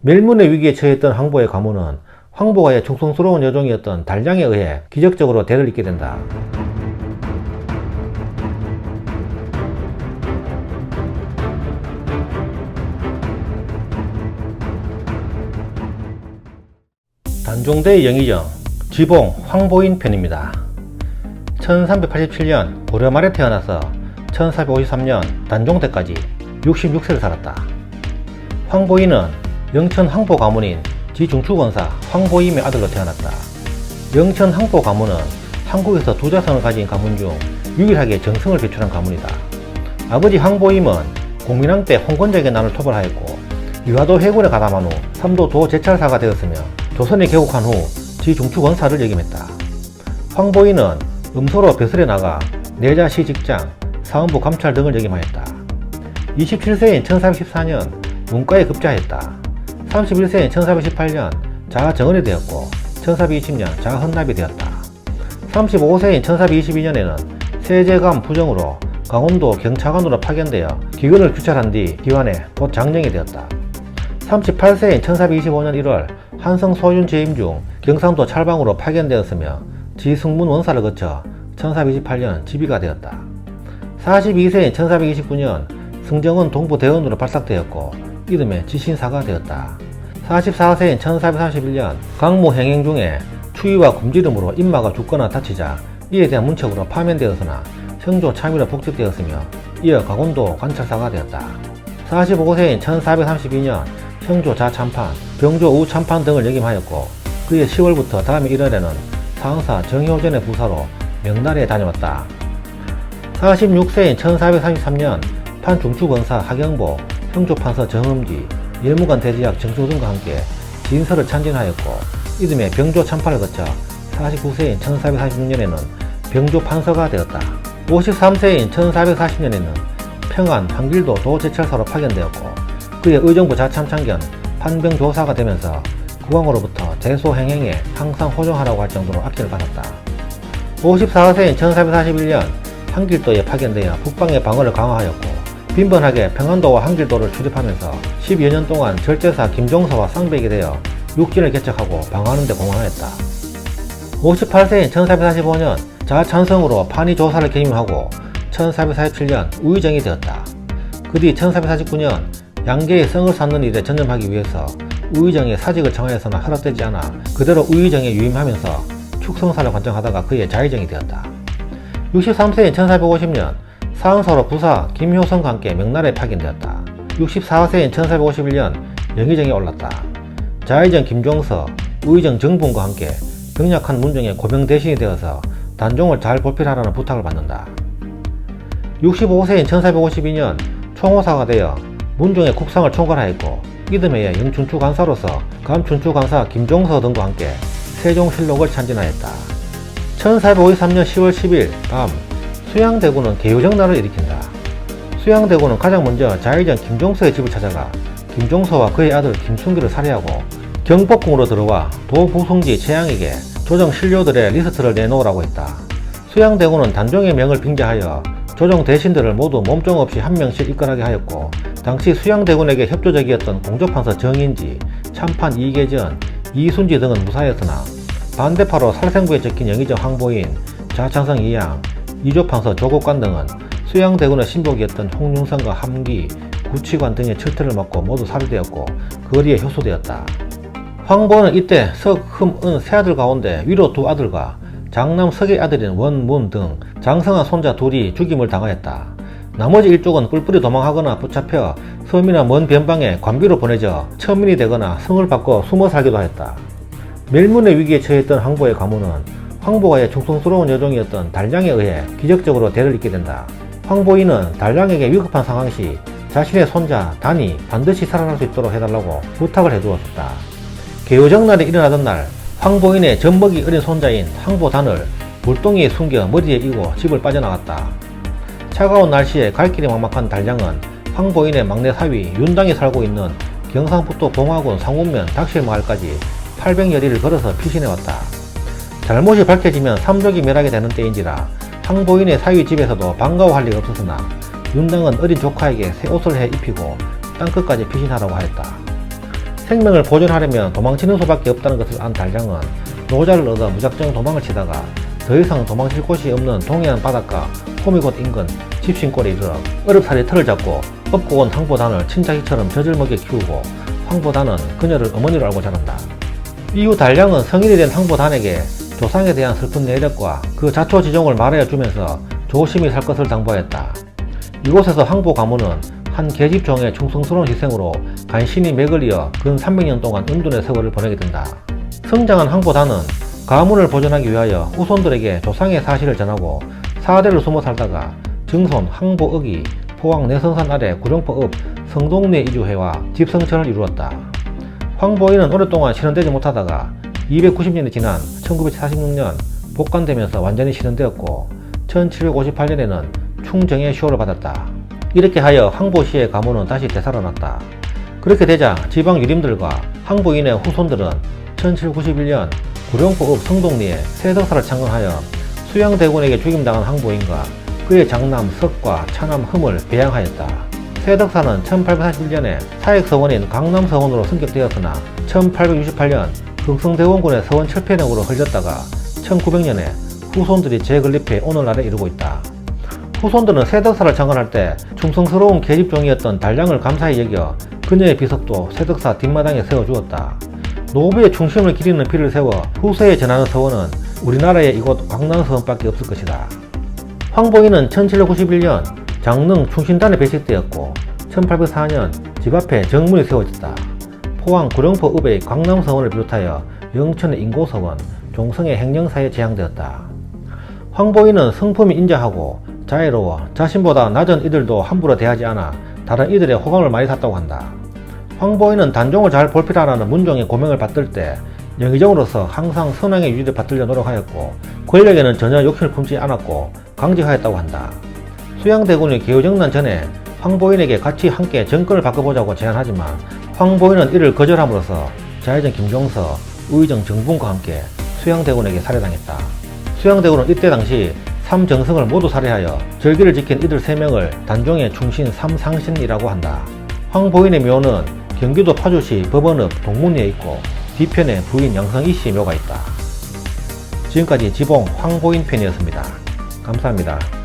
멸문의 위기에 처했던 황보의 가문은 황보가의 충성스러운 여종이었던 달량에 의해 기적적으로 대를 잇게 된다. 단종대의 영의정, 지봉, 황보인 편입니다. 1387년 고려 말에 태어나서 1453년 단종대까지 66세를 살았다. 황보인은 영천 황보 가문인 지중추권사 황보임의 아들로 태어났다. 영천 황보 가문은 한국에서 두 자손을 가진 가문 중 유일하게 정성을 배출한 가문이다. 아버지 황보임은 공민왕 때 홍건적의 난을 토벌하였고 유화도 해군에 가담한 후 삼도 도제찰사가 되었으며 조선에 개국한 후 지중추권사를 역임했다. 황보인은 음소로 벼슬에 나가 내자시 직장, 사헌부 감찰 등을 역임하였다. 27세인 1414년 문과에 급자했다. 31세인 1418년 자정언이 되었고 1420년 자헌납이 되었다. 35세인 1422년에는 세제감 부정으로 강원도 경차관으로 파견되어 기근을 규찰한 뒤 기관에 곧 장령이 되었다. 38세인 1425년 1월 한성 소윤 재임 중 경상도 찰방으로 파견되었으며 지승문 원사를 거쳐 1428년 지비가 되었다. 42세인 1429년 승정원 동부대원으로 발탁되었고 이듬해 지신사가 되었다. 44세인 1431년 강무 행행 중에 추위와 굶주림으로 인마가 죽거나 다치자 이에 대한 문책으로 파면되었으나 형조 참의로 복직되었으며 이어 강원도 관찰사가 되었다. 45세인 1432년 형조 자참판, 병조 우참판 등을 역임하였고 그해 10월부터 다음 1월에는 상사 정효전의 부사로 명나라에 다녀왔다. 46세인 1433년 판중추권사 하경보, 형조판서 정음지, 예무관 대지학 정소등과 함께 진서를 참진하였고 이듬해 병조 참판을 거쳐 49세인 1446년에는 병조 판서가 되었다. 53세인 1440년에는 평안, 한길도 도제철사로 파견되었고 그의 의정부 자참참견, 판병조사가 되면서 국왕으로부터 대소행행에 항상 호정하라고 할 정도로 악기를 받았다. 54세인 1441년 한길도에 파견되어 북방의 방어를 강화하였고 빈번하게 평안도와 한길도를 출입하면서 10여 년 동안 절제사 김종서와 쌍벽이 되어 육진을 개척하고 방어하는 데 공헌하였다. 58세인 1445년 자찬성으로 판의조사를 개임하고 1447년 우의정이 되었다. 그 뒤 1449년 양계의 성을 쌓는 일에 전념하기 위해서 우의정의 사직을 청하였으나 허락되지 않아 그대로 우의정에 유임하면서 축성사를 관청하다가 그의 자의정이 되었다. 63세인 1450년 사흥사로 부사 김효성과 함께 명나라에 파견되었다. 64세인 1451년 영의정에 올랐다. 자의정 김종서, 우의정 정분과 함께 병약한 문정의 고명 대신이 되어서 단종을 잘 보필하라는 부탁을 받는다. 65세인 1452년 총호사가 되어 문종의 국상을 총괄하였고 이듬해에 영춘추관사로서 감춘추관사 김종서 등과 함께 세종실록을 참진하였다. 1453년 10월 10일 밤 수양대군은 개유정난을 일으킨다. 수양대군은 가장 먼저 자의정 김종서의 집을 찾아가 김종서와 그의 아들 김순기를 살해하고 경복궁으로 들어와 도부승지 최양에게 조정 신료들의 리스트를 내놓으라고 했다. 수양대군은 단종의 명을 빙자하여 조정 대신들을 모두 몸종 없이 한 명씩 입건하게 하였고 당시 수양대군에게 협조적이었던 공조판서 정인지, 참판 이계전, 이순지 등은 무사였으나 반대파로 살생부에 적힌 영의정 황보인, 자창성 이양, 이조판서 조국관 등은 수양대군의 신복이었던 홍융성과 함기, 구치관 등의 철퇴를 맞고 모두 살해되었고 거리에 효소되었다. 황보는 이때 석, 흠, 은 세 아들 가운데 위로 두 아들과 장남 석의 아들인 원문 등 장성한 손자 둘이 죽임을 당하였다. 나머지 일족은 뿔뿔이 도망하거나 붙잡혀 섬이나 먼 변방에 관비로 보내져 천민이 되거나 성을 바꿔 숨어 살기도 하였다. 멸문의 위기에 처했던 황보의 가문은 황보가의 충성스러운 여종이었던 달량에 의해 기적적으로 대를 잇게 된다. 황보인은 달량에게 위급한 상황 시 자신의 손자 단이 반드시 살아날 수 있도록 해달라고 부탁을 해두었다. 개유정날이 일어나던 날 황보인의 젖먹이 어린 손자인 황보단을 물동이에 숨겨 머리에 이고 집을 빠져나갔다. 차가운 날씨에 갈 길이 막막한 달량은 황보인의 막내 사위 윤당이 살고 있는 경상북도 봉화군 상운면 닥실마을까지 800여리를 걸어서 피신해왔다. 잘못이 밝혀지면 삼족이 멸하게 되는 때인지라 황보인의 사위 집에서도 반가워할 리가 없었으나 윤당은 어린 조카에게 새 옷을 해 입히고 땅끝까지 피신하라고 하였다. 생명을 보존하려면 도망치는 수밖에 없다는 것을 안 달량은 노자를 얻어 무작정 도망을 치다가 더 이상 도망칠 곳이 없는 동해안 바닷가 호미곶 인근 집신골에 이르러 어렵사리 털을 잡고 업고 온 황보단을 친자식처럼 젖을 먹여 키우고 황보단은 그녀를 어머니로 알고 자란다. 이후 달량은 성인이 된 황보단에게 조상에 대한 슬픈 내력과 그 자초지종을 말하여 주면서 조심히 살 것을 당부하였다. 이곳에서 황보 가문은 한 계집종의 충성스러운 희생으로 간신히 맥을 이어 근 300년 동안 은둔의 세월을 보내게 된다. 성장한 황보단은 가문을 보존하기 위하여 후손들에게 조상의 사실을 전하고 4대를 숨어 살다가 증손 황보억이 포항 내성산 아래 구룡포읍 성동리에 이주해와 집성천을 이루었다. 황보인은 오랫동안 실현되지 못하다가 290년이 지난 1946년 복관되면서 완전히 실현되었고 1758년에는 충정의 시호를 받았다. 이렇게 하여 황보씨의 가문은 다시 되살아났다. 그렇게 되자 지방 유림들과 황보인의 후손들은 1791년 구룡포읍 성동리에 세덕사를 창건하여 수양대군에게 죽임당한 황보인과 그의 장남 석과 차남 흠을 배양하였다. 세덕사는 1841년에 사익서원인 강남서원으로 승격되었으나 1868년 극성대원군의 서원 7편역으로 흘렸다가 1900년에 후손들이 재건립해 오늘날에 이르고 있다. 후손들은 세덕사를 창건할 때 충성스러운 계집종이었던 달량을 감사히 여겨 그녀의 비석도 세덕사 뒷마당에 세워주었다. 노부의 충심을 기리는 피를 세워 후세에 전하는 서원은 우리나라에 이곳 광남서원밖에 없을 것이다. 황보인은 1791년 장릉 충신단에 배식되었고 1804년 집 앞에 정문이 세워졌다. 포항 구룡포읍의 광남서원을 비롯하여 영천의 인고서원, 종성의 행령사에 제향되었다. 황보인은 성품이 인자하고 자애로워 자신보다 낮은 이들도 함부로 대하지 않아 다른 이들의 호감을 많이 샀다고 한다. 황보인은 단종을 잘 볼필하라는 문종의 고명을 받들 때 영의정으로서 항상 선왕의 유지를 받들려 노력하였고 권력에는 전혀 욕심을 품지 않았고 강직하였다고 한다. 수양대군이 개우정난 전에 황보인에게 같이 함께 정권을 바꿔보자고 제안하지만 황보인은 이를 거절함으로써 자의정 김종서, 우의정 정분과 함께 수양대군에게 살해당했다. 수양대군은 이때 당시 3정성을 모두 살해하여 절기를 지킨 이들 3명을 단종의 충신 3상신이라고 한다. 황보인의 묘는 경기도 파주시 법원읍 동문리에 있고 뒤편에 부인 양성이씨 묘가 있다. 지금까지 지봉 황보인 편이었습니다. 감사합니다.